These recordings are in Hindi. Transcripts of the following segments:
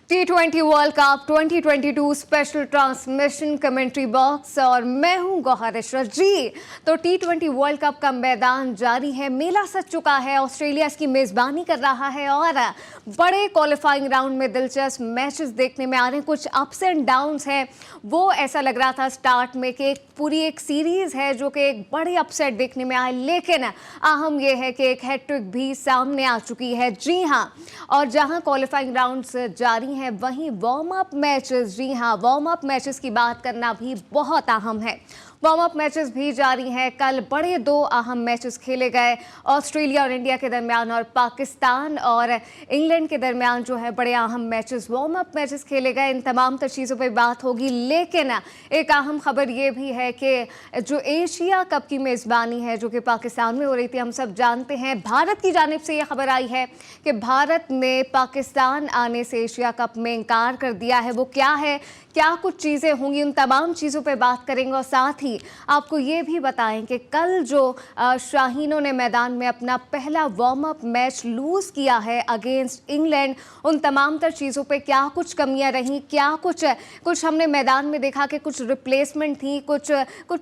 T20 world cup 2022 special transmission commentary box और मैं हूं गौहर इशरत जी। तो T20 वर्ल्ड कप का मैदान जारी है, मेला सज चुका है। ऑस्ट्रेलिया इसकी मेजबानी कर रहा है और बड़े क्वालिफाइंग राउंड में दिलचस्प मैचेस देखने में आ रहे हैं। कुछ अप्स एंड डाउन्स हैं, वो ऐसा लग रहा था स्टार्ट में कि पूरी एक सीरीज है जो कि एक बड़े अपसेट देखने में आए, लेकिन अहम यह है कि एक हैट्रिक भी सामने आ चुकी है। जी हाँ, और जहां क्वालिफाइंग राउंड्स जारी हैं वहीं वार्म अप मैचेस, जी हाँ, वार्म अप मैचेस की बात करना भी बहुत अहम है। वार्म अप मैचेस भी जारी हैं। कल बड़े दो अहम मैचेस खेले गए, ऑस्ट्रेलिया और इंडिया के दरमियान और पाकिस्तान और इंग्लैंड के दरमियान जो है बड़े अहम मैचेस, वार्म अप मैचेस खेले गए। इन तमाम तर चीज़ों पर बात होगी, लेकिन एक अहम खबर ये भी है कि जो एशिया कप की मेज़बानी है जो कि पाकिस्तान में हो रही थी, हम सब जानते हैं भारत की जानिब से यह खबर आई है कि भारत ने पाकिस्तान आने से एशिया कप में इनकार कर दिया है। वो क्या है, क्या कुछ चीज़ें होंगी, उन तमाम चीज़ों पे बात करेंगे। और साथ ही आपको ये भी बताएं कि कल जो शाहीनों ने मैदान में अपना पहला वार्म अप मैच लूज़ किया है अगेंस्ट इंग्लैंड, उन तमाम तर चीज़ों पे क्या कुछ कमियां रहीं, क्या कुछ हमने मैदान में देखा कि कुछ रिप्लेसमेंट थी, कुछ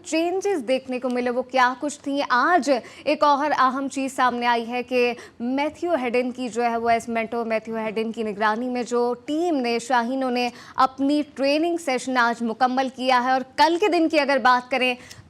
चेंजेस देखने को मिले, वो क्या कुछ थी। आज एक और अहम चीज़ सामने आई है कि मैथ्यू हेडन की जो है वो एस्मेंटो मैथ्यू हेडन की निगरानी में जो टीम ने, शाहीनों ने अपनी ट्रेनिंग सेशन आज मुकम्मल किया है। और कल के दिन की अगर बात करें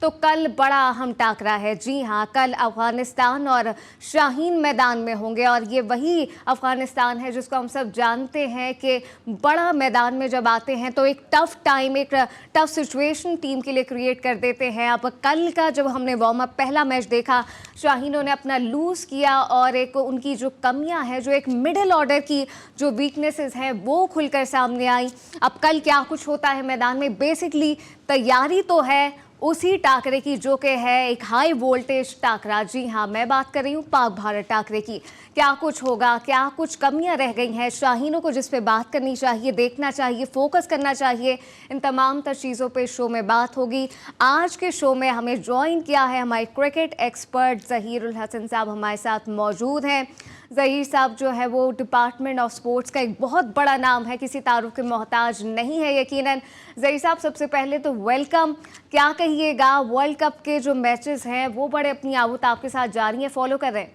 तो कल बड़ा अहम टाकरा है। जी हाँ, कल अफगानिस्तान और शाहीन मैदान में होंगे और ये वही अफगानिस्तान है जिसको हम सब जानते हैं कि बड़ा मैदान में जब आते हैं तो एक टफ टाइम, एक टफ सिचुएशन टीम के लिए क्रिएट कर देते हैं। अब कल का जब हमने वार्म अप पहला मैच देखा, शाहीनों ने अपना लूज़ किया और एक उनकी जो कमियां हैं, जो एक मिडिल ऑर्डर की जो वीकनेसेस हैं वो खुलकर सामने आई। अब कल क्या कुछ होता है मैदान में, बेसिकली तैयारी तो है उसी टाकरे की जो कि है एक हाई वोल्टेज टाकरा। जी हाँ, मैं बात कर रही हूँ पाक भारत टाकरे की। क्या कुछ होगा, क्या कुछ कमियां रह गई हैं शाहीनों को जिस पे बात करनी चाहिए, देखना चाहिए, फोकस करना चाहिए, इन तमाम तर चीज़ों पे शो में बात होगी। आज के शो में हमें ज्वाइन किया है हमारे क्रिकेट एक्सपर्ट ज़हीर उल हसन साहब हमारे साथ मौजूद हैं। ज़हीर साहब जो है वो डिपार्टमेंट ऑफ स्पोर्ट्स का एक बहुत बड़ा नाम है, किसी तारुफ के मोहताज नहीं है यकीनन। ज़हीर साहब, सबसे पहले तो वेलकम। क्या कहिएगा, वर्ल्ड कप के जो मैचेस हैं वो बड़े अपनी आवत आपके साथ जारी हैं, फॉलो कर रहे हैं?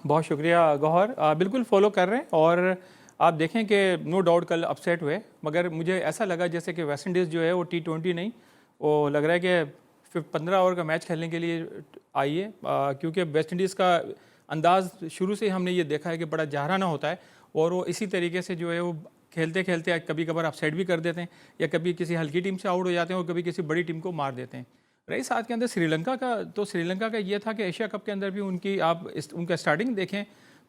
बहुत शुक्रिया गौहर, बिल्कुल फॉलो कर रहे हैं। और आप देखें कि नो डाउट कल अपसेट हुए, मगर मुझे ऐसा लगा जैसे कि वेस्ट इंडीज़ जो है वो T20 नहीं, वो लग रहा है कि 15 ओवर का मैच खेलने के लिए आई है, क्योंकि वेस्ट इंडीज़ का अंदाज़ शुरू से ही हमने ये देखा है कि बड़ा जहराना होता है और वो इसी तरीके से जो है वो खेलते खेलते कभी कभार अपसेट भी कर देते हैं, या कभी किसी हल्की टीम से आउट हो जाते हैं और कभी किसी बड़ी टीम को मार देते हैं। रही साथ के अंदर श्रीलंका का, तो श्रीलंका का ये था कि एशिया कप के अंदर भी उनकी उनका स्टार्टिंग देखें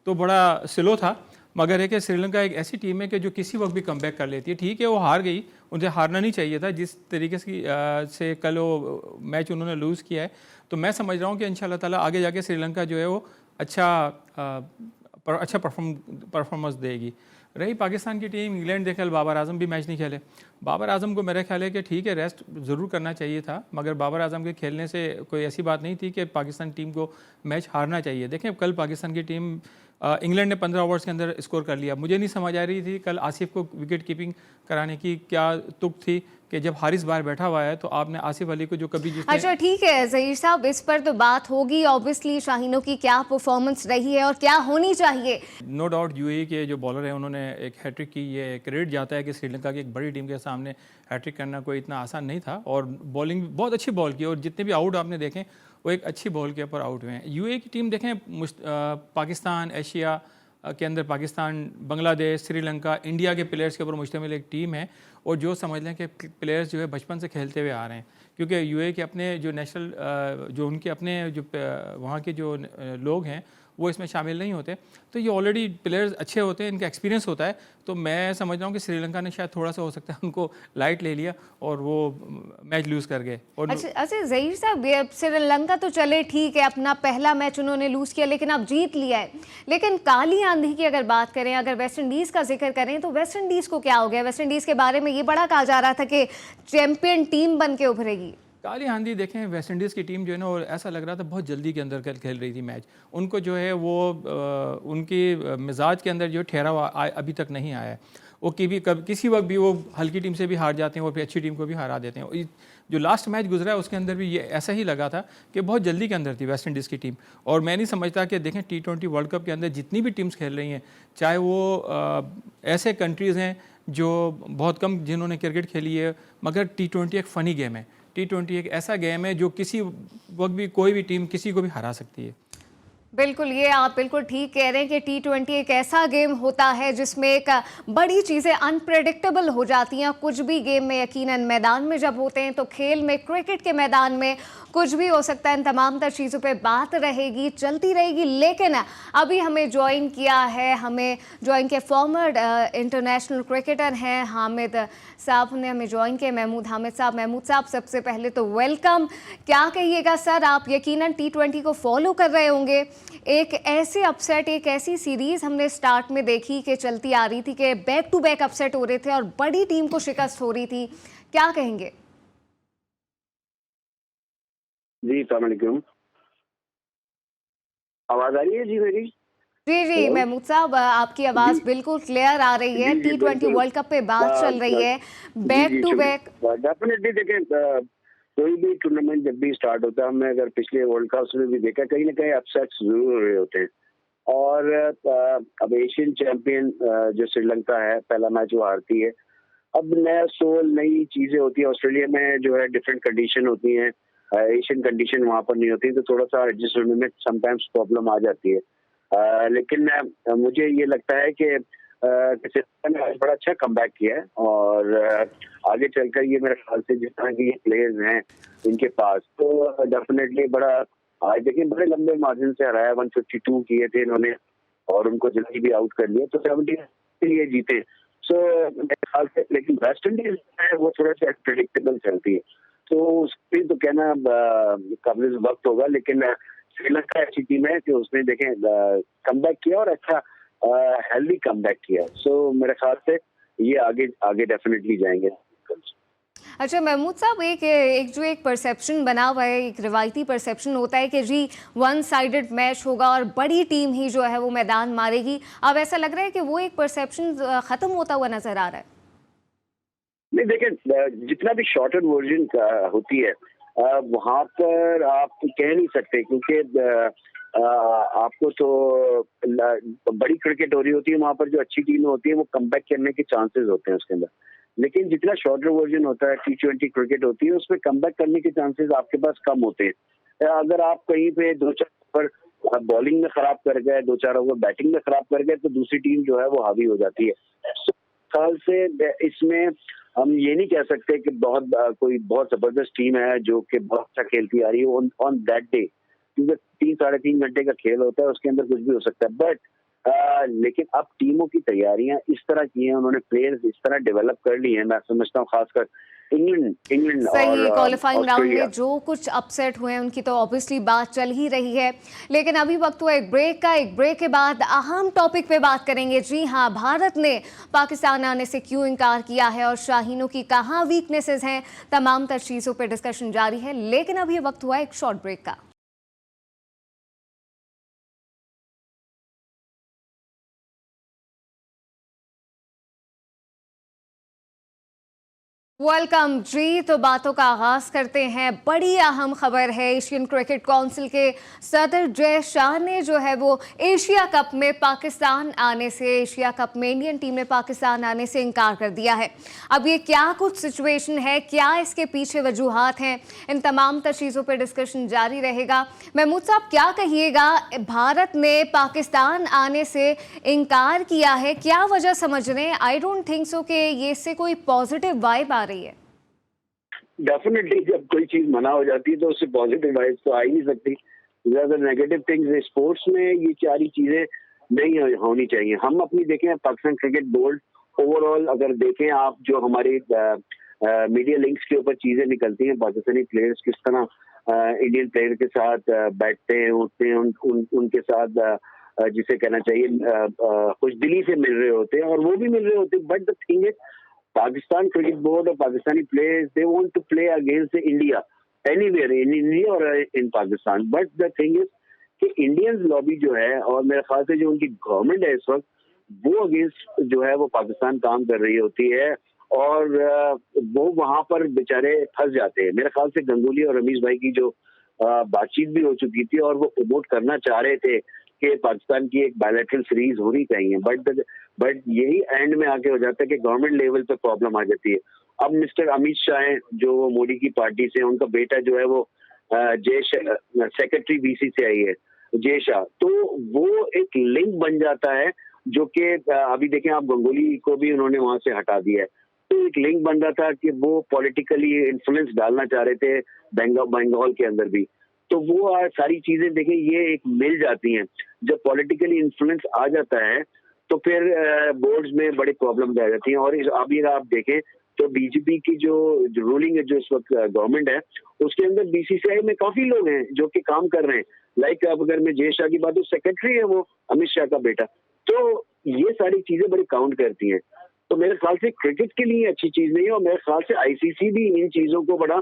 तो बड़ा स्लो था, मगर है कि श्रीलंका एक ऐसी टीम है कि जो किसी वक्त भी कमबैक कर लेती है। ठीक है, वो हार गई, उनसे हारना नहीं चाहिए था जिस तरीके से कल वो मैच उन्होंने लूज़ किया है। तो मैं समझ रहा हूँ कि इंशाल्लाह ताला आगे जाके श्रीलंका जो है वो अच्छा परफॉर्मेंस देगी। रही पाकिस्तान की टीम, इंग्लैंड देखे, बाबर आजम भी मैच नहीं खेले। बाबर आजम को मेरा ख्याल है कि ठीक है रेस्ट ज़रूर करना चाहिए था, मगर बाबर आजम के खेलने से कोई ऐसी बात नहीं थी कि पाकिस्तान टीम को मैच हारना चाहिए। देखें कल पाकिस्तान की टीम, इंग्लैंड ने 15 ओवर्स के अंदर स्कोर कर लिया। मुझे नहीं समझ आ रही थी कल आसिफ को विकेट कीपिंग कराने की क्या तुक थी कि जब हारिस बाहर बैठा हुआ है तो आपने आसिफ अली को जो कभी जिसने... अच्छा ठीक है ज़हीर साहब, इस पर तो बात होगी ऑब्वियसली, शाहीनों की क्या परफॉर्मेंस रही है और क्या होनी चाहिए। नो डाउट यूएई के जो बॉलर हैं उन्होंने एक हैट्रिक की। ये क्रेडिट जाता है कि श्रीलंका की एक बड़ी टीम के सामने हैट्रिक करना कोई इतना आसान नहीं था, और बॉलिंग बहुत अच्छी बॉल की, और जितने भी आउट आपने देखें वो एक अच्छी बॉल के ऊपर आउट हुए हैं। यूएई की टीम देखें, पाकिस्तान, एशिया के अंदर पाकिस्तान, बांग्लादेश, श्रीलंका, इंडिया के प्लेयर्स के ऊपर मुश्तमिल एक टीम है, और जो समझ लें कि प्लेयर्स जो है बचपन से खेलते हुए आ रहे हैं, क्योंकि यूएई के अपने जो नेशनल जो उनके अपने जो वहाँ के जो लोग हैं वो इसमें शामिल नहीं होते, तो ये ऑलरेडी प्लेयर्स अच्छे होते हैं, इनका एक्सपीरियंस होता है। तो मैं समझ रहा हूँ कि श्रीलंका ने शायद थोड़ा सा हो सकता है उनको लाइट ले लिया और वो मैच लूज़ कर गए। और अच्छा ज़हीर साहब, श्रीलंका तो चले ठीक है, अपना पहला मैच उन्होंने लूज़ किया लेकिन अब जीत लिया है, लेकिन काली आंधी की अगर बात करें, अगर वेस्ट इंडीज़ का जिक्र करें तो वेस्ट इंडीज़ को क्या हो गया? वेस्ट इंडीज़ के बारे में ये बड़ा कहा जा रहा था कि चैंपियन टीम बन के उभरेगी। काली आंधी देखें, वेस्ट इंडीज़ की टीम जो है ना, और ऐसा लग रहा था बहुत जल्दी के अंदर खेल रही थी मैच। उनको जो है वो उनकी मिजाज के अंदर जो ठहरा हुआ अभी तक नहीं आया है। वो किसी वक्त भी वो हल्की टीम से भी हार जाते हैं और फिर अच्छी टीम को भी हरा देते हैं। जो लास्ट मैच गुजरा है उसके अंदर भी ये ऐसा ही लगा था कि बहुत जल्दी के अंदर थी वेस्ट इंडीज़ की टीम। और मैं नहीं समझता कि देखें T20 वर्ल्ड कप के अंदर जितनी भी टीम्स खेल रही हैं, चाहे वो ऐसे कंट्रीज़ हैं जो बहुत कम जिन्होंने क्रिकेट खेली है, मगर T20 एक फ़नी गेम है। T20 एक ऐसा गेम है जो किसी वक्त भी कोई भी टीम किसी को भी हरा सकती है। बिल्कुल, ये आप बिल्कुल ठीक कह रहे हैं कि T20 एक ऐसा गेम होता है जिसमें एक बड़ी चीज़ें अनप्रेडिक्टेबल हो जाती हैं। कुछ भी गेम में यकीनन मैदान में जब होते हैं तो खेल में, क्रिकेट के मैदान में कुछ भी हो सकता है। इन तमाम तर चीज़ों पे बात रहेगी, चलती रहेगी। लेकिन अभी हमें ज्वाइन किया है, हमें ज्वाइन किया फॉर्मर इंटरनेशनल क्रिकेटर हैं हामिद साहब ने हमें ज्वाइन किया, महमूद हामिद साहब। महमूद साहब, सबसे पहले तो वेलकम। क्या कहिएगा सर, आप यकीनन T20 को फॉलो कर रहे होंगे। एक ऐसे अपसेट, एक ऐसी सीरीज हमने स्टार्ट में देखी कि चलती आ रही थी कि बैक टू बैक अपसेट हो रहे थे और बड़ी टीम को शिकस्त हो रही थी, क्या कहेंगे? जी, अस्सलाम वालेकुम। आवाज आ रही है जी मेरी? जी जी हेलो? महमूद साहब, आपकी आवाज़ जी, बिल्कुल क्लियर आ रही है। जी, जी, T20 बिल्कुल। वर्ल्ड कप पे बात चल रही है, जी, बैक जी, टू बैक। शुक्रिया। डेफ़िनेटली देखें, कोई भी टूर्नामेंट जब भी स्टार्ट होता है, हमने अगर पिछले वर्ल्ड कप्स में भी देखा, कहीं न कहीं अपसेट्स ज़रूर हो रहे होते हैं। और अब एशियन चैंपियन जो श्रीलंका है, पहला मैच वो हारती है। अब नया सोल, नई चीज़ें होती हैं। ऑस्ट्रेलिया में जो है डिफरेंट कंडीशन होती हैं, एशियन कंडीशन वहाँ पर नहीं होती, तो थोड़ा-सा एडजस्ट होने में समटाइम्स प्रॉब्लम आ जाती है। लेकिन मुझे ये लगता है कि श्रीलंका ने आज बड़ा अच्छा कमबैक किया है और आगे चलकर ये मेरे ख्याल से जिस तरह के ये प्लेयर्स हैं इनके पास, तो डेफिनेटली बड़ा, आज देखिए बड़े लंबे मार्जिन से हराया, 152 किए थे इन्होंने और उनको जल्दी भी आउट कर लिया, तो 70 के लिए जीते। सो मेरे ख्याल से, लेकिन वेस्ट इंडीज है वो थोड़ा सा प्रेडिक्टेबल चलती है, तो उसके तो कहना काबिल वक्त होगा। लेकिन श्रीलंका ऐसी टीम है कि उसने देखें कमबैक किया और अच्छा हेल्दी कमबैक किया। सो मेरे ख्याल से ये आगे आगे डेफिनेटली जाएंगे। अच्छा महमूद साहब, एक परसेप्शन बना हुआ है, एक रिवायती परसेप्शन होता है कि जी वन साइडेड मैच होगा और बड़ी टीम ही जो है वो मैदान मारेगी। अब ऐसा लग रहा है कि वो एक परसेप्शन खत्म होता हुआ नजर आ रहा है। नहीं देखें, जितना भी शॉर्टर वर्जन होती है वहां पर आप कह नहीं सकते, क्योंकि आपको तो बड़ी क्रिकेट हो रही होती है, वहां पर जो अच्छी टीम होती है वो कमबैक करने के चांसेस होते हैं उसके अंदर। लेकिन जितना शॉर्टर वर्जन होता है, T20 क्रिकेट होती है, उसमें कमबैक करने के चांसेस आपके पास कम होते हैं। अगर आप कहीं पे 2-4 ओवर बॉलिंग में खराब कर गए, 2-4 ओवर बैटिंग में खराब कर गए, तो दूसरी टीम जो है वो हावी हो जाती है। साल से इसमें हम ये नहीं कह सकते कि कोई बहुत जबरदस्त टीम है जो कि बहुत अच्छा खेलती आ रही है ऑन दैट डे, क्योंकि 3-3.5 घंटे का खेल होता है, उसके अंदर कुछ भी हो सकता है। बट लेकिन अब टीमों की तैयारियां इस तरह की हैं, उन्होंने प्लेयर्स इस तरह डेवलप कर ली हैं, मैं समझता हूँ खासकर इंग्लैंड और सही, क्वालिफाइंग राउंड ऑस्ट्रेलिया। में जो कुछ अपसेट हुए हैं उनकी तो ऑब्वियसली बात चल ही रही है। लेकिन अभी वक्त हुआ एक ब्रेक का। एक ब्रेक के बाद अहम टॉपिक पे बात करेंगे। जी हाँ, भारत ने पाकिस्तान आने से क्यों इनकार किया है और शाहीनों की कहाँ वीकनेसेस हैं, तमाम तर चीज़ों पर डिस्कशन जारी है। लेकिन अभी वक्त हुआ एक शॉर्ट ब्रेक का। वेलकम जी। तो बातों का आगाज करते हैं। बड़ी अहम खबर है, एशियन क्रिकेट काउंसिल के सदर जय शाह ने जो है वो एशिया कप में पाकिस्तान आने से, एशिया कप में इंडियन टीम ने पाकिस्तान आने से इनकार कर दिया है। अब ये क्या कुछ सिचुएशन है, क्या इसके पीछे वजूहात हैं, इन तमाम तर चीज़ों पर डिस्कशन जारी रहेगा। महमूद साहब, क्या कहिएगा, भारत ने पाकिस्तान आने से इनकार किया है, क्या वजह समझ रहे हैं? आई डोंट थिंक सो कि ये इससे कोई पॉजिटिव वाइब आ रही है। डेफिनेटली जब कोई चीज मना हो जाती है तो उससे पॉजिटिव वाइब्स तो आ ही नहीं सकती। ज्यादा नेगेटिव थिंग्स स्पोर्ट्स में ये सारी चीजें नहीं होनी चाहिए। हम अपनी देखें, पाकिस्तान क्रिकेट बोर्ड ओवरऑल अगर देखें आप, जो हमारी मीडिया लिंक्स के ऊपर चीजें निकलती हैं, पाकिस्तानी प्लेयर्स किस तरह इंडियन प्लेयर के साथ बैठते हैं, उठते हैं, उनके साथ जिसे कहना चाहिए खुशदिली से मिल रहे होते हैं, और वो भी मिल रहे होते हैं। But the thing is, Pakistan cricket board और Pakistani players, they want to play against India anywhere in India और in Pakistan. But the thing is कि इंडियन लॉबी जो है, और मेरे ख्याल से जो उनकी गवर्नमेंट है इस वक्त, वो अगेंस्ट जो है वो पाकिस्तान काम कर रही होती है, और वो वहां पर बेचारे फंस जाते हैं। मेरे ख्याल से गंगुली और रमीज भाई की जो बातचीत भी हो चुकी थी, और वो प्रमोट करना चाह रहे थे कि पाकिस्तान की एक बायलैटरल सीरीज होनी चाहिए, बट यही एंड में आके हो जाता है कि गवर्नमेंट लेवल पे प्रॉब्लम आ जाती है। अब मिस्टर अमित शाह हैं जो मोदी की पार्टी से, उनका बेटा जो है वो सेक्रेटरी बीसीसीआई है, जय शाह, तो वो एक लिंक बन जाता है जो कि अभी देखें आप, गंगुली को भी उन्होंने वहां से हटा दिया है, तो एक लिंक बन रहा था कि वो पॉलिटिकली इन्फ्लुएंस डालना चाह रहे थे बंगाल के अंदर भी। तो वो सारी चीजें देखें ये एक मिल जाती हैं। जब पॉलिटिकली इन्फ्लुएंस आ जाता है तो फिर बोर्ड्स में बड़ी प्रॉब्लम आ जाती हैं। और अभी आप देखें तो बीजेपी की जो रूलिंग है, जो इस वक्त गवर्नमेंट है, उसके अंदर बीसीसीआई में काफी लोग हैं जो कि काम कर रहे हैं। लाइक अब अगर मैं जय शाह की बात, तो सेक्रेटरी है वो अमित शाह का बेटा। तो ये सारी चीजें बड़ी काउंट करती हैं। तो मेरे ख्याल से क्रिकेट के लिए अच्छी चीज नहीं है, और मेरे ख्याल से आईसीसी भी इन चीजों को बड़ा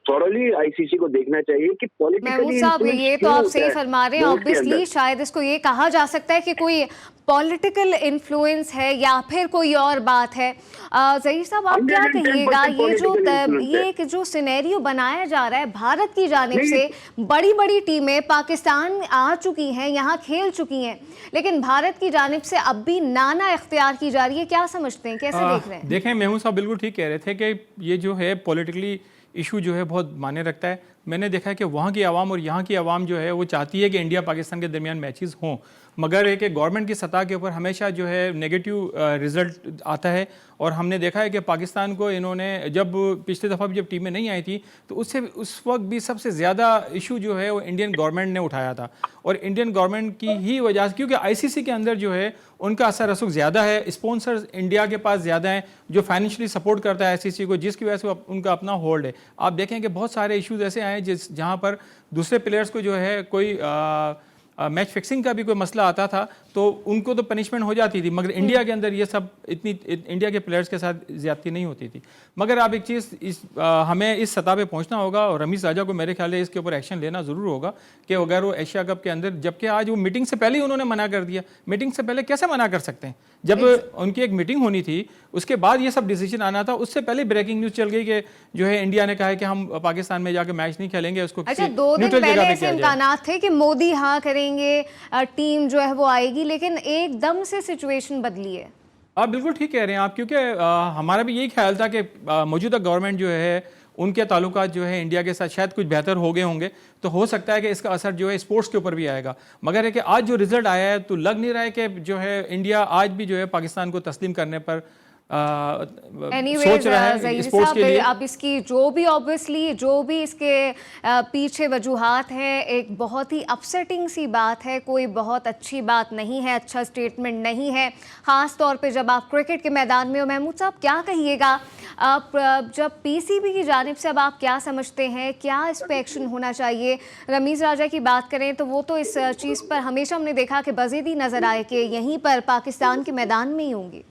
थॉरली आईसीसी को देखना चाहिए कि पॉलिटिकली महमूद साहब, ये तो आप सही फरमा रहे हैं। ऑब्वियसली शायद इसको ये कहा जा सकता है कि कोई पॉलिटिकल इन्फ्लुएंस है या फिर कोई और बात है। ज़हीर साहब, आप क्या कहिएगा, ये जो सिनेरियो बनाया जा रहा है भारत की जानिब से, बड़ी बड़ी टीमें पाकिस्तान आ चुकी हैं, यहाँ खेल चुकी हैं, लेकिन भारत की जानिब से अब भी नाना इख्तियार की जा रही है, क्या समझते हैं, कैसे देख रहे हैं? देखें, महमूद साहब बिल्कुल ठीक कह रहे थे कि ये जो है पॉलिटिकली इशू जो है बहुत मायने रखता है। मैंने देखा है कि वहाँ की आवाम और यहाँ की आवाम जो है वो चाहती है कि इंडिया पाकिस्तान के दरमियान मैचेस हों, मगर एक गवर्नमेंट की सतह के ऊपर हमेशा जो है नेगेटिव रिजल्ट आता है। और हमने देखा है कि पाकिस्तान को इन्होंने जब पिछली दफ़ा भी जब टीमें नहीं आई थी तो उस वक्त भी सबसे ज़्यादा इशू जो है वो इंडियन गवर्नमेंट ने उठाया था, और इंडियन गवर्नमेंट की ही वजह से, क्योंकि आईसीसी के अंदर जो है उनका असर रसूख ज़्यादा है, स्पॉन्सर्स इंडिया के पास ज़्यादा हैं जो फाइनेंशियली सपोर्ट करता है आईसीसी को, जिसकी वजह से उनका अपना होल्ड है। आप देखें कि बहुत सारे इश्यूज ऐसे आए जहाँ पर दूसरे प्लेयर्स को जो है कोई मैच फिक्सिंग का भी कोई मसला आता था तो उनको तो पनिशमेंट हो जाती थी, मगर इंडिया के अंदर ये सब इंडिया के प्लेयर्स के साथ ज्यादती नहीं होती थी। मगर अब एक चीज़ हमें इस सतह पे पहुंचना होगा, और रमीज राजा को मेरे ख्याल है इसके ऊपर एक्शन लेना ज़रूर होगा कि अगर वो एशिया कप के अंदर, जबकि आज वो मीटिंग से पहले ही उन्होंने मना कर दिया। मीटिंग से पहले कैसे मना कर सकते हैं? जब उनकी एक मीटिंग होनी थी उसके बाद ये सब डिसीजन आना था, उससे पहले ब्रेकिंग न्यूज़ चल गई कि जो है इंडिया ने कहा है कि हम पाकिस्तान में जाकर मैच नहीं खेलेंगे, उसको अच्छा, 2 दिन पहले ऐसे इम्कानात थे कि मोदी हाँ करेंगे, टीम जो है वो आएगी, लेकिन एकदम से सिचुएशन बदली है। आप बिल्कुल ठीक कह रहे हैं आप, क्योंकि हमारा भी यही ख्याल था कि मौजूदा गवर्नमेंट जो है उनके ताल्लुकात जो है इंडिया के साथ शायद कुछ बेहतर हो गए होंगे, तो हो सकता है कि इसका असर जो है स्पोर्ट्स के ऊपर भी आएगा। मगर है कि आज जो रिजल्ट आया है तो लग नहीं रहा है कि जो है इंडिया आज भी जो है पाकिस्तान को तस्लीम करने पर सोच रहा है स्पोर्ट्स के लिए। अब इसकी जो भी ऑब्वियसली जो भी इसके पीछे वजूहात हैं, एक बहुत ही अपसेटिंग सी बात है, कोई बहुत अच्छी बात नहीं है, अच्छा स्टेटमेंट नहीं है, ख़ास तौर पे जब आप क्रिकेट के मैदान में हो। महमूद साहब, क्या कहिएगा आप, जब पीसीबी की जानिब से अब आप क्या समझते हैं, क्या इस पर एक्शन होना चाहिए? रमीज राजा की बात करें तो वो तो इस चीज़ पर हमेशा हमने देखा कि बज़ेदी नज़र आए कि यहीं पर पाकिस्तान के मैदान में ही होंगी।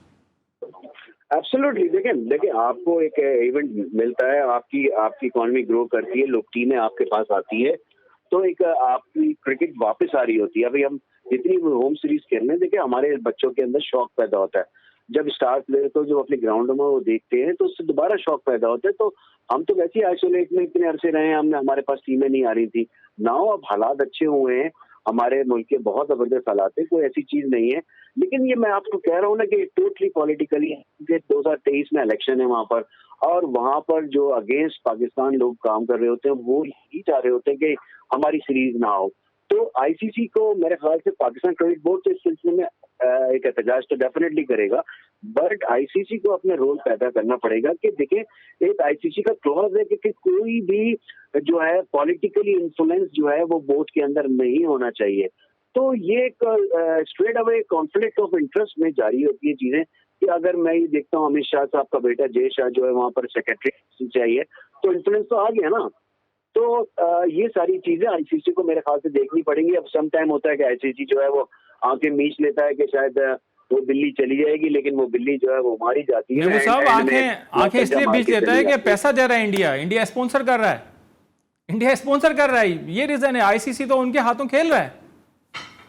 एब्सोल्युटली, देखिए आपको एक इवेंट मिलता है, आपकी इकोनॉमी ग्रो करती है, लोग टीमें आपके पास आती है, तो एक आपकी क्रिकेट वापस आ रही होती है। अभी हम जितनी होम सीरीज खेलने हैं, देखिए हमारे बच्चों के अंदर शौक पैदा होता है। जब स्टार प्लेयर को जो अपने ग्राउंड में वो देखते हैं तो उससे दोबारा शौक पैदा होता है। तो हम तो वैसे ही आइसोलेट में इतने अरसे रहे हैं, हमारे पास टीमें नहीं आ रही थी नाउ, अब हालात अच्छे हुए हैं, हमारे मुल्क के बहुत जबरदस्त हालात है, कोई ऐसी चीज नहीं है। लेकिन ये मैं आपको कह रहा हूँ ना कि टोटली पॉलिटिकली 2023 में इलेक्शन है वहां पर, और वहां पर जो अगेंस्ट पाकिस्तान लोग काम कर रहे होते हैं वो यही चाह रहे होते हैं कि हमारी सीरीज ना हो। तो आईसीसी को मेरे ख्याल से पाकिस्तान क्रिकेट बोर्ड के सिलसिले में एक एहतजाज तो डेफिनेटली करेगा, बट आईसीसी को अपने रोल पैदा करना पड़ेगा कि देखिए एक आईसीसी का क्लॉज है कि कोई भी जो है पॉलिटिकली इन्फ्लुएंस जो है वो बोर्ड के अंदर नहीं होना चाहिए। तो ये एक straight away conflict of interest में जारी होती है चीजें कि अगर मैं ये देखता हूँ अमित शाह साहब का बेटा जय शाह जो है वहां पर सेक्रेटरी चाहिए, तो इन्फ्लुएंस तो आ गया ना। तो ये सारी चीजें आईसीसी को मेरे ख्याल से देखनी पड़ेंगी। अब सम टाइम होता है कि आईसीसी जो है वो आंखें मीच लेता है कि शायद वो बिल्ली चली जाएगी, लेकिन वो बिल्ली जो है वो मारी जाती है। वो सब आंखें इसलिए बीच लेता है कि पैसा दे रहा है इंडिया स्पॉन्सर कर रहा है, इंडिया स्पॉन्सर कर रहा है, ये रीजन है। आईसीसी तो उनके हाथों खेल रहा है।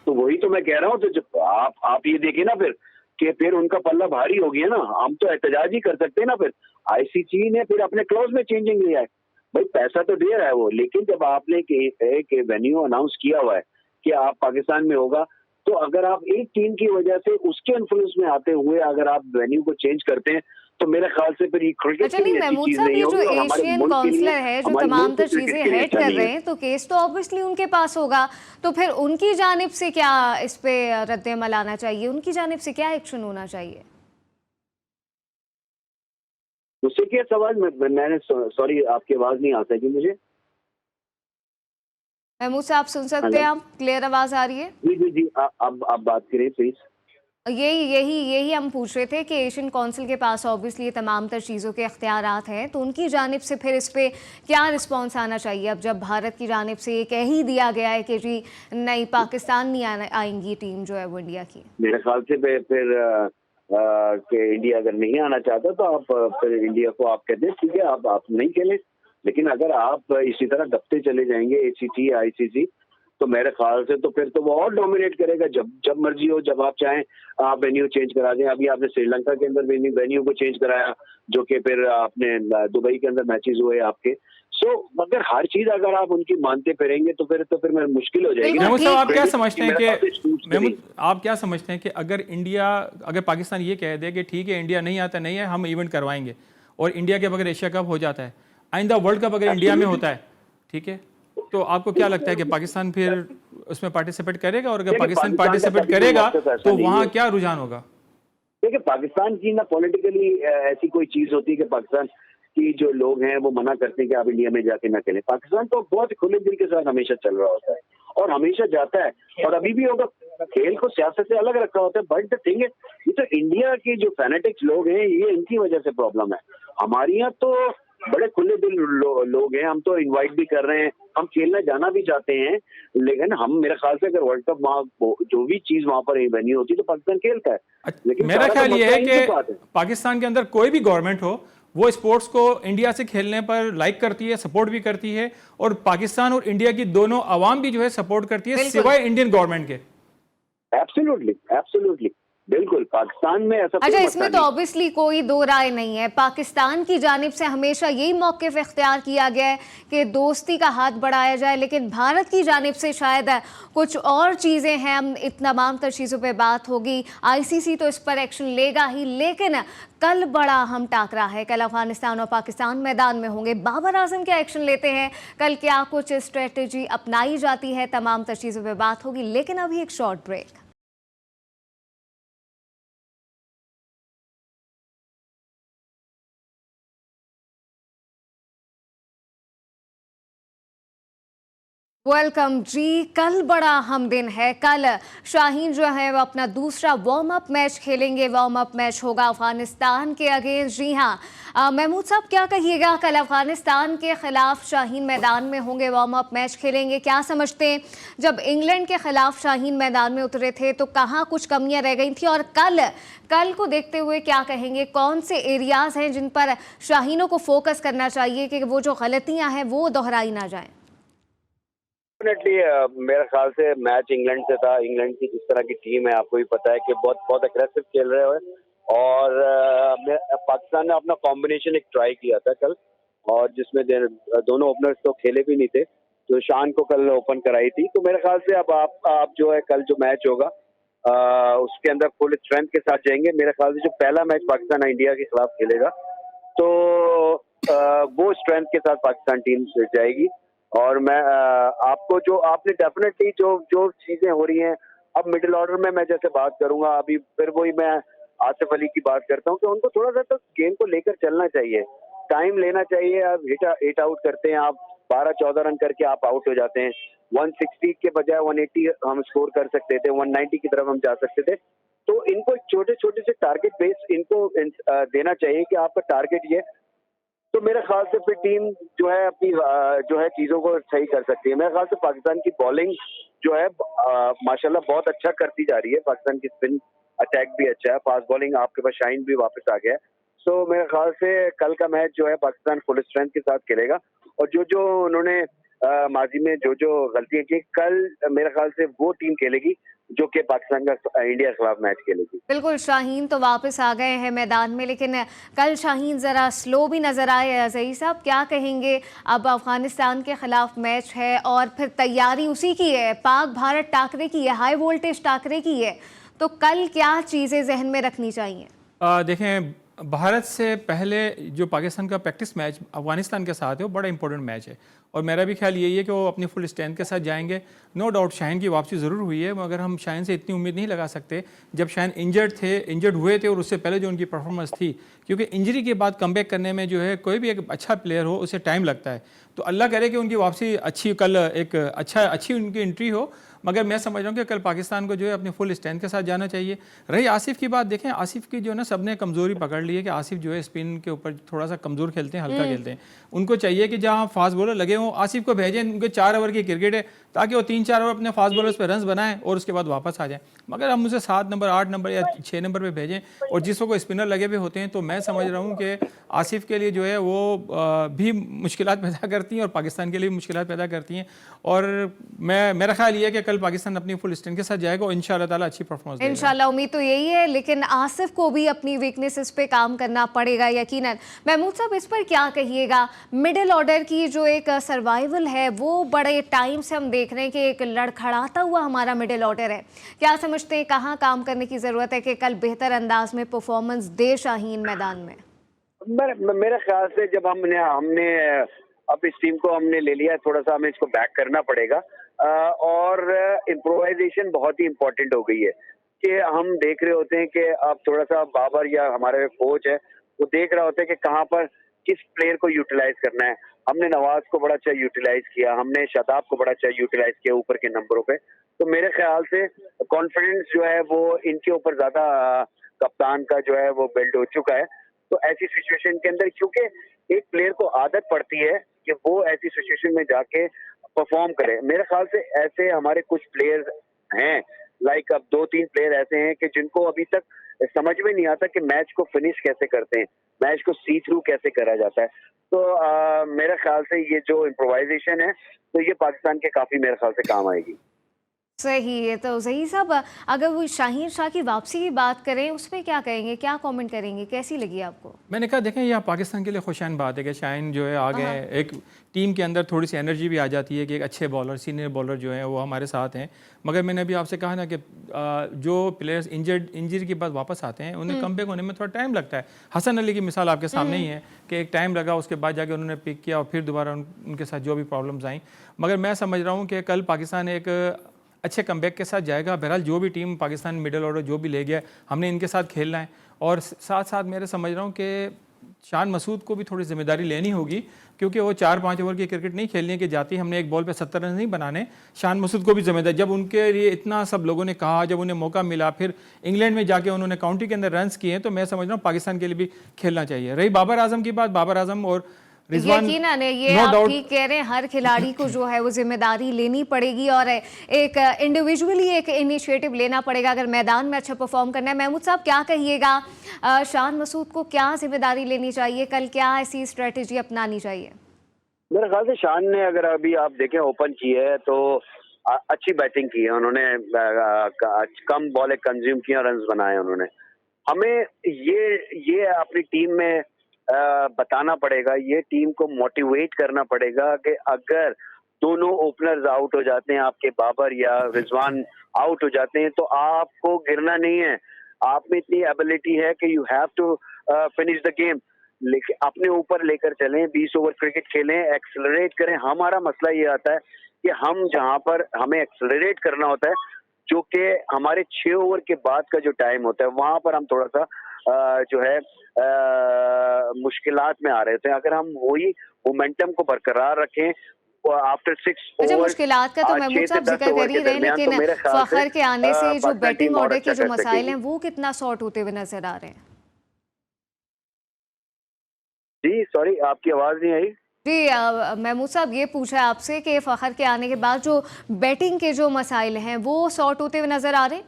तो वही तो मैं कह रहा हूँ। तो जब आप ये देखिए ना, फिर कि फिर उनका पल्ला भारी हो गया ना, हम तो एहतजाज ही कर सकते हैं ना। फिर आईसीसी ने फिर अपने क्लॉज में चेंजिंग लिया है। भाई पैसा तो दे रहा है वो, लेकिन जब आपने एक वेन्यू अनाउंस किया हुआ है कि आप पाकिस्तान में होगा, तो अगर आप एक टीम की वजह से उसके इन्फ्लुएंस में आते हुए अगर आप वेन्यू को चेंज करते हैं, तो मेरे ख्याल से फिर ये क्रिकेट अच्छा के नहीं लिए अच्छी महमूद चीज साहब, नहीं ये जो होगी और हमारे एशियन मुल्क के लिए, काउंसलर है जो हमारे तमाम मुल्क तर के क्रिकेट चीजें के लिए हेड अच्छा कर नहीं रहे है। हैं, तो केस तो ऑब्वियसली उनके पास होगा। तो फिर उनकी जानिब से क्या इस पे रद्द-ए-अमल आना चाहिए, उनकी जानिब से क्या एक्शन होना चाहिए? उससे क्या सवाल, मैंने सॉरी आपकी आवाज नहीं आता कि मुझे। महमूद साहब सुन सकते हेलो, हैं आप? क्लियर आवाज आ रही है? जी जी जी, अब आप बात करें प्लीज। यही यही यही हम पूछ रहे थे कि एशियन काउंसिल के पास ऑब्वियसली ये तमाम तर चीज़ों के इख्तियारात हैं, तो उनकी जानिब से फिर इस पे क्या रिस्पॉन्स आना चाहिए? अब जब भारत की जानिब से ये कह ही दिया गया है कि जी नहीं, पाकिस्तान नहीं आएंगी टीम जो है वो इंडिया की। मेरे ख्याल से फिर कि इंडिया अगर नहीं आना चाहता तो आप फिर इंडिया को आप कहते हैं ठीक है, आप नहीं खेलें। लेकिन अगर आप इसी तरह दबते चले जाएंगे एसीसी आईसीसी, तो मेरे ख्याल से तो फिर तो वो और डोमिनेट करेगा। जब जब मर्जी हो, जब आप चाहें आप वेन्यू चेंज करा दें। अभी आपने श्रीलंका के अंदर वेन्यू को चेंज कराया, जो कि फिर आपने दुबई के अंदर मैचेस हुए आपके। सो अगर हर चीज अगर आप उनकी मानते फिरेंगे तो फिर मेरे मुश्किल हो जाएगी ना। बिल्कुल महमूद साहब, आप क्या ठीक। समझते हैं मेरे ख्याल से कि छूट महमूद आप क्या समझते हैं कि अगर पाकिस्तान ये कह दे कि ठीक है इंडिया नहीं आता, नहीं है, हम इवेंट करवाएंगे, और इंडिया के बगैर एशिया कप हो जाता है, आइंदा वर्ल्ड कप अगर इंडिया में होता है, ठीक है, तो आपको क्या लगता है कि पाकिस्तान फिर उसमें पार्टिसिपेट करेगा? और अगर देखिए, पाकिस्तान पाकिस्तान का पार्टिसिपेट कभी कोई करेगा मकसद ऐसा तो नहीं वहाँ है। क्या रुझान होगा? देखिए, पाकिस्तान की ना पॉलिटिकली ऐसी कोई चीज होती है कि पाकिस्तान की जो लोग हैं वो मना करते हैं कि आप इंडिया में जाके ना खेलें। पाकिस्तान तो बहुत खुले दिल के साथ हमेशा चल रहा होता है और हमेशा जाता है और अभी भी होगा। खेल को सियासत से अलग रखा होता है, बट द थिंग है, ये तो इंडिया के जो फैनेटिक्स लोग हैं, ये इनकी वजह से प्रॉब्लम है। हमारे यहाँ तो बड़े खुले दिल लोग हैं, हम तो इनवाइट भी कर रहे हैं, हम खेलने जाना भी चाहते हैं। लेकिन हम, मेरे ख्याल से अगर वर्ल्ड कप वहाँ जो भी चीज वहां पर वेन्यू होती है तो पाकिस्तान खेलता है। लेकिन मेरा सारा ख्याल तो ये मसला है इनके कि पास है। पाकिस्तान के अंदर कोई भी गवर्नमेंट हो, वो स्पोर्ट्स को इंडिया से खेलने पर लाइक करती है, सपोर्ट भी करती है, और पाकिस्तान और इंडिया की दोनों आवाम भी जो है सपोर्ट करती है, बिल्कुल। सिवाय इंडियन गवर्नमेंट के। एब्सोल्युटली, एब्सोल्युटली, बिल्कुल, पाकिस्तान में ऐसा कोई अच्छा, मसला इसमें तो नहीं। ऑब्वियसली कोई दो राय नहीं है। पाकिस्तान की जानिब से हमेशा यही मौक़िफ़ इख्तियार किया गया है कि दोस्ती का हाथ बढ़ाया जाए, लेकिन भारत की जानिब से शायद कुछ और चीज़ें हैं। हम तमाम तर चीज़ों पे बात होगी, आईसीसी तो इस पर एक्शन लेगा ही, लेकिन कल बड़ा अहम टाकरा है। कल अफगानिस्तान और पाकिस्तान मैदान में होंगे। बाबर आजम क्या एक्शन लेते हैं, कल क्या कुछ स्ट्रेटजी अपनाई जाती है, तमाम तर चीज़ों पर बात होगी। लेकिन अभी एक शॉर्ट ब्रेक। वेलकम जी। कल बड़ा अहम दिन है। कल शाहीन जो है वो अपना दूसरा वार्म अप मैच खेलेंगे। वार्म अप मैच होगा अफगानिस्तान के अगेंस्ट। जी हाँ, महमूद साहब क्या कहिएगा, कल अफगानिस्तान के खिलाफ शाहीन मैदान में होंगे, वार्म अप मैच खेलेंगे, क्या समझते हैं? जब इंग्लैंड के खिलाफ शाहीन मैदान में उतरे थे तो कहाँ कुछ कमियां रह गई थी, और कल को देखते हुए क्या कहेंगे, कौन से एरियाज हैं जिन पर शाहीनों को फोकस करना चाहिए कि वो जो गलतियां हैं वो दोहराई ना जाएं? डेफिनेटली मेरे ख्याल से मैच इंग्लैंड से था। इंग्लैंड की जिस तरह की टीम है, आपको भी पता है कि बहुत बहुत अग्रेसिव खेल रहे हुए, और पाकिस्तान ने अपना कॉम्बिनेशन एक ट्राई किया था कल, और जिसमें दोनों ओपनर्स तो खेले भी नहीं थे, तो शान को कल ओपन कराई थी। तो मेरे ख्याल से अब आप जो है कल जो मैच होगा उसके अंदर फुल स्ट्रेंथ के साथ जाएंगे। मेरे ख्याल से जो पहला मैच पाकिस्तान इंडिया के खिलाफ खेलेगा तो वो स्ट्रेंथ के साथ पाकिस्तान टीम से जाएगी। और मैं आपको जो आपने डेफिनेटली जो जो चीजें हो रही हैं, अब मिडिल ऑर्डर में मैं जैसे बात करूंगा, अभी फिर वही मैं आसिफ अली की बात करता हूँ कि उनको थोड़ा सा तो गेम को लेकर चलना चाहिए, टाइम लेना चाहिए। आप हिट आउट करते हैं, आप 12-14 रन करके आप आउट हो जाते हैं। 160 के बजाय 180 हम स्कोर कर सकते थे, 190 की तरफ हम जा सकते थे। तो इनको छोटे छोटे से टारगेट बेस इनको देना चाहिए कि आपका टारगेट ये, तो मेरे ख्याल से फिर टीम जो है अपनी जो है चीजों को सही कर सकती है। मेरे ख्याल से पाकिस्तान की बॉलिंग जो है माशाल्लाह बहुत अच्छा करती जा रही है। पाकिस्तान की स्पिन अटैक भी अच्छा है, फास्ट बॉलिंग आपके पास शाहीन भी वापस आ गया है। सो मेरे ख्याल से कल का मैच जो है पाकिस्तान फुल स्ट्रेंथ के साथ खेलेगा, और जो जो उन्होंने माजी में जो जो गलतियां की, कल मेरे ख्याल से वो टीम खेलेगी जो कि पाकिस्तान का इंडिया के खिलाफ मैच खेलेगी। बिल्कुल, शाहीन तो वापस आ गए हैं मैदान में, लेकिन कल शाहीन ज़रा स्लो भी नज़र आए। अज़ई साहब, क्या कहेंगे? अब अफगानिस्तान के खिलाफ मैच है और फिर तैयारी उसी की है, पाक भारत टाकरे की है, हाई वोल्टेज टाकरे की है, तो कल क्या चीज़ें जहन में रखनी चाहिए? देखें, भारत से पहले जो पाकिस्तान का प्रैक्टिस मैच अफगानिस्तान के साथ है वो बड़ा इंपॉर्टेंट मैच है, और मेरा भी ख्याल यही है कि वो अपनी फुल स्ट्रेंथ के साथ जाएंगे। नो डाउट शाहीन की वापसी ज़रूर हुई है, मगर हम शाहीन से इतनी उम्मीद नहीं लगा सकते जब शाहीन इंजर्ड हुए थे और उससे पहले जो उनकी परफॉर्मेंस थी, क्योंकि इंजरी के बाद कमबैक करने में जो है कोई भी एक अच्छा प्लेयर हो उसे टाइम लगता है। तो अल्लाह करे कि उनकी वापसी अच्छी, कल एक अच्छी उनकी एंट्री हो। मगर मैं समझ रहा हूँ कि कल पाकिस्तान को जो है अपनी फुल स्ट्रेंथ के साथ जाना चाहिए। रही आसिफ की बात, देखें आसिफ की जो है ना, सबने कमज़ोरी पकड़ ली है कि आसिफ जो है स्पिन के ऊपर थोड़ा सा कमज़ोर खेलते हैं, हल्का खेलते हैं। उनको चाहिए कि जहाँ फास्ट बॉलर लगे हों आसिफ को भेजें, उनके 4 ओवर की क्रिकेट है, ताकि वो 3-4 ओवर अपने फास्ट बॉलर्स पर रन बनाएं और उसके बाद वापस आ जाएं। मगर हम उसे 7 नंबर, 8 नंबर या 6 नंबर पर भेजें और जिसको को स्पिनर लगे हुए होते हैं, तो मैं समझ रहा हूँ कि आसिफ के लिए जो है वो भी मुश्किलात पैदा करती हैं और पाकिस्तान के लिए भी मुश्किलात पैदा करती हैं। और मेरा ख्याल ये है कि कल पाकिस्तान अपनी फुल स्ट्रेंथ के साथ जाएगा और इंशाल्लाह ताला अच्छी परफॉर्मेंस देगा। इंशाल्लाह, उम्मीद तो यही है, लेकिन आसिफ को भी अपनी वीकनेसेस पे काम करना पड़ेगा यकीनन। महमूद साहब, इस पर क्या कहिएगा? मिडिल ऑर्डर की जो एक सर्वाइवल है वो बड़े टाइम से हम देख रहे हैं कि एक लड़खड़ाता हुआ हमारा मिडिल ऑर्डर है। क्या समझते हैं कहाँ काम करने की ज़रूरत है कि कल बेहतर अंदाज में परफॉर्मेंस दे शाहीन मैदान में? मेरे ख्याल से जब हमने अब इस टीम को हमने ले लिया, थोड़ा सा हमें इसको बैक करना पड़ेगा। और इम्प्रोवाइजेशन बहुत ही इम्पोर्टेंट हो गई है कि हम देख रहे होते हैं कि अब थोड़ा सा बाबर या हमारे कोच है वो देख रहा होता है कि कहाँ पर किस प्लेयर को यूटिलाइज करना है। हमने नवाज को बड़ा अच्छा यूटिलाइज किया, हमने शादाब को बड़ा अच्छा यूटिलाइज किया ऊपर के नंबरों पे। तो मेरे ख्याल से कॉन्फिडेंस जो है वो इनके ऊपर ज्यादा कप्तान का जो है वो बिल्ड हो चुका है। तो ऐसी सिचुएशन के अंदर, क्योंकि एक प्लेयर को आदत पड़ती है कि वो ऐसी सिचुएशन में जाके परफॉर्म करे। मेरे ख्याल से ऐसे हमारे कुछ प्लेयर्स हैं, लाइक अब 2-3 प्लेयर ऐसे हैं कि जिनको अभी तक समझ में नहीं आता कि मैच को फिनिश कैसे करते हैं, मैच को सी थ्रू कैसे करा जाता है। तो मेरे ख्याल से ये जो इम्प्रोवाइजेशन है तो ये पाकिस्तान के काफी मेरे ख्याल से काम आएगी। सही है। तो सही साहब, अगर वो शाहीन शाह की वापसी की बात करें, उस पर क्या कहेंगे, क्या कमेंट करेंगे, कैसी लगी आपको? मैंने कहा देखें, यह पाकिस्तान के लिए खुशाइन बात है कि शाहीन जो है आ गए। एक टीम के अंदर थोड़ी सी एनर्जी भी आ जाती है कि एक अच्छे बॉलर, सीनियर बॉलर जो है वो हमारे साथ हैं। मगर मैंने अभी आपसे कहा ना कि जो प्लेयर्स इंजरी के बाद वापस आते हैं उन्हें कम बैक होने में थोड़ा टाइम लगता है। हसन अली की मिसाल आपके सामने ही है कि एक टाइम लगा, उसके बाद जाके उन्होंने पिक किया और फिर दोबारा उनके साथ जो भी प्रॉब्लम्स आई। मगर मैं समझ रहा हूँ कि कल पाकिस्तान एक अच्छे कमबैक के साथ जाएगा। बहरहाल जो भी टीम पाकिस्तान मिडिल ऑर्डर जो भी ले गया, हमने इनके साथ खेलना है। और साथ साथ मेरे समझ रहा हूँ कि शान मसूद को भी थोड़ी जिम्मेदारी लेनी होगी, क्योंकि वो 4-5 ओवर की क्रिकेट नहीं खेलनी है कि जाती हमने एक बॉल पे 70 रन नहीं बनाने। शान मसूद को भी जिम्मेदारी, जब उनके लिए इतना सब लोगों ने कहा, जब उन्हें मौका मिला, फिर इंग्लैंड में जाके उन्होंने काउंटी के अंदर रन्स किए, तो मैं समझ रहा हूँ पाकिस्तान के लिए भी खेलना चाहिए। रही बाबर आजम की बात, बाबर आजम और यकीनन है, ये आप ठीक कह रहे हैं, हर खिलाड़ी को जो है वो जिम्मेदारी लेनी पड़ेगी और एक इंडिविजुअली एक इनिशिएटिव लेना पड़ेगा अगर मैदान में अच्छा परफॉर्म करना है। महमूद साहब, क्या कहिएगा, शान मसूद को क्या जिम्मेदारी लेनी चाहिए, कल क्या ऐसी स्ट्रेटेजी अपनानी चाहिए? मेरे ख्याल से शान ने, अगर अभी आप देखें, ओपन की है तो अच्छी बैटिंग की है उन्होंने, कम बॉल कंज्यूम किया, रन बनाए उन्होंने। हमें ये अपनी टीम में बताना पड़ेगा, ये टीम को मोटिवेट करना पड़ेगा कि अगर दोनों ओपनर्स आउट हो जाते हैं, आपके बाबर या रिजवान आउट हो जाते हैं, तो आपको गिरना नहीं है। आप में इतनी एबिलिटी है कि you have to finish the game. लेकिन अपने ऊपर लेकर चलें, 20 ओवर क्रिकेट खेलें, एक्सेलरेट करें। हमारा मसला ये आता है कि हम जहां पर हमें एक्सेलरेट करना होता है, जो कि हमारे 6 ओवर के बाद का जो टाइम होता है, वहां पर हम थोड़ा सा जो है मुश्किलात में आ रहे थे। अगर हम वही मोमेंटम को बरकरार रखें आफ्टर 6 अच्छा, ओवर, मुश्किलात का तो महमूद साहब जिक्र कर ही रहे हैं, लेकिन फखर के आने से जो बैटिंग ऑर्डर के जो मसाइल हैं वो कितना सॉर्ट होते हुए नजर आ रहे हैं? जी सॉरी, आपकी आवाज नहीं आई। जी, महमूद साहब ये पूछा है आपसे कि फखर के आने के बाद जो बैटिंग के जो मसाइल हैं वो सॉर्ट होते हुए नजर आ रहे हैं?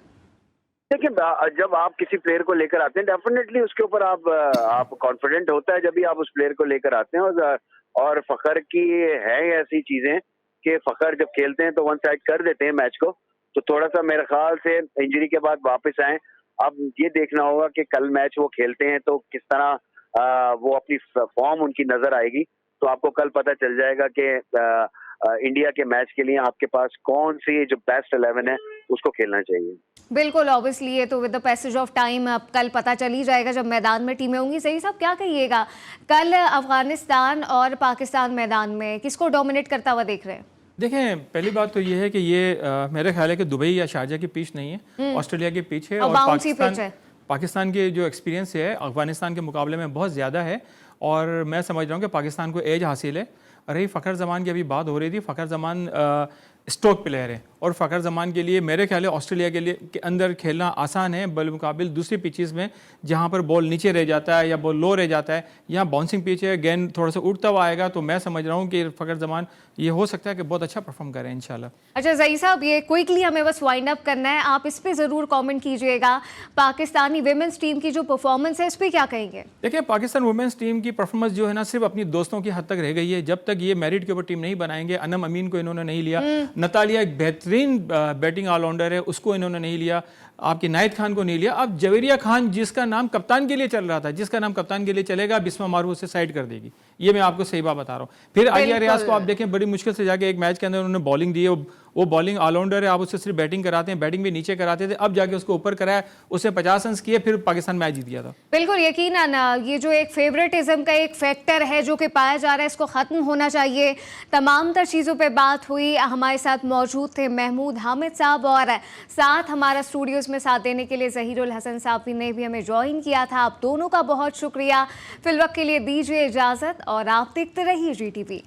देखिए, जब आप किसी प्लेयर को लेकर आते हैं, डेफिनेटली उसके ऊपर आप कॉन्फिडेंट होता है जब भी आप उस प्लेयर को लेकर आते हैं। और फखर की है ऐसी चीजें कि फ़खर जब खेलते हैं तो वन साइड कर देते हैं मैच को, तो थोड़ा सा मेरे ख्याल से इंजरी के बाद वापस आए। अब ये देखना होगा कि कल मैच वो खेलते हैं तो किस तरह वो अपनी फॉर्म उनकी नजर आएगी। तो आपको कल पता चल जाएगा कि इंडिया के मैच के लिए आपके पास कौन सी जो बेस्ट 11 है उसको खेलना चाहिए। बिल्कुल, ऑब्वियसली ये तो with the passage of time अब कल पता चल ही जाएगा जब मैदान में टीमें होंगी। सही साहब, क्या कहिएगा, कल अफगानिस्तान और पाकिस्तान मैदान में किसको डोमिनेट करता हुआ देख रहे हैं? देखें, पहली बात तो ये है कि ये मेरे ख्याल है कि दुबई या शारजा की पिच नहीं है, ऑस्ट्रेलिया की पिच है। और पाकिस्तान के जो एक्सपीरियंस है अफगानिस्तान के मुकाबले में बहुत ज़्यादा है, और मैं समझ रहा हूँ कि पाकिस्तान को एज हासिल है। रही फ़खर ज़मान की अभी बात हो रही थी, फ़खर ज़मान स्ट्रोक प्लेयर है, और फ़खर ज़मान के लिए मेरे ख्याल है ऑस्ट्रेलिया के लिए के अंदर खेलना आसान है बिलमुकाबिल दूसरी पिचेस में जहाँ पर बॉल नीचे रह जाता है या बॉल लो रह जाता है। यहाँ बाउंसिंग पिच है, गेंद थोड़ा सा उड़ता हुआ आएगा, तो मैं समझ रहा हूँ कि फ़खर ज़मान ये हो सकता है कि बहुत अच्छा परफॉर्म करें इंशाल्लाह। अच्छा ज़ई साहब, ये क्विकली हमें बस वाइंड अप करना है, आप इस पे ज़रूर कमेंट कीजिएगा। पाकिस्तानी वुमेन्स टीम की जो परफॉर्मेंस है इस पर क्या कहेंगे? देखिए, पाकिस्तान वुमेन्स टीम की परफॉर्मेंस जो है ना सिर्फ अपनी दोस्तों की हद तक रह गई है। जब तक ये मेरिट के ऊपर टीम नहीं बनाएंगे, अनम अमीन को इन्होंने नहीं लिया, नतालिया एक बेहतरीन बैटिंग ऑलराउंडर है, उसको इन्होंने नहीं लिया, आपकी नाहिद खान को नहीं लिया। अब जवेरिया खान जिसका नाम कप्तान के लिए चल रहा था, जिसका नाम कप्तान के लिए चलेगा, बिस्मा मारूफ उसे साइड कर देगी। ये मैं आपको सही बात बता रहा हूँ। फिर आलिया रियाज को आप देखें, बड़ी मुश्किल से जाके एक मैच के अंदर उन्होंने बॉलिंग दी है, वो बॉलिंग ऑलराउंडर है, आप उससे सिर्फ बैटिंग कराते हैं, बैटिंग भी नीचे कराते थे, अब जाके उसको ऊपर कराया, उसने 50 रन किए, फिर पाकिस्तान मैच जीत गया था। बिल्कुल यकीनन ये जो एक फेवरेटिज्म का एक फैक्टर है जो कि पाया जा रहा है, इसको ख़त्म होना चाहिए। तमाम तर चीज़ों पे बात हुई। हमारे साथ मौजूद थे महमूद हामिद साहब, और साथ हमारा स्टूडियोज़ में साथ देने के लिए ज़हीरुल हसन साहब ने भी हमें ज्वाइन किया था। आप दोनों का बहुत शुक्रिया। फिलवक्त के लिए दीजिए इजाज़त, और आप देखते रहिए GTV।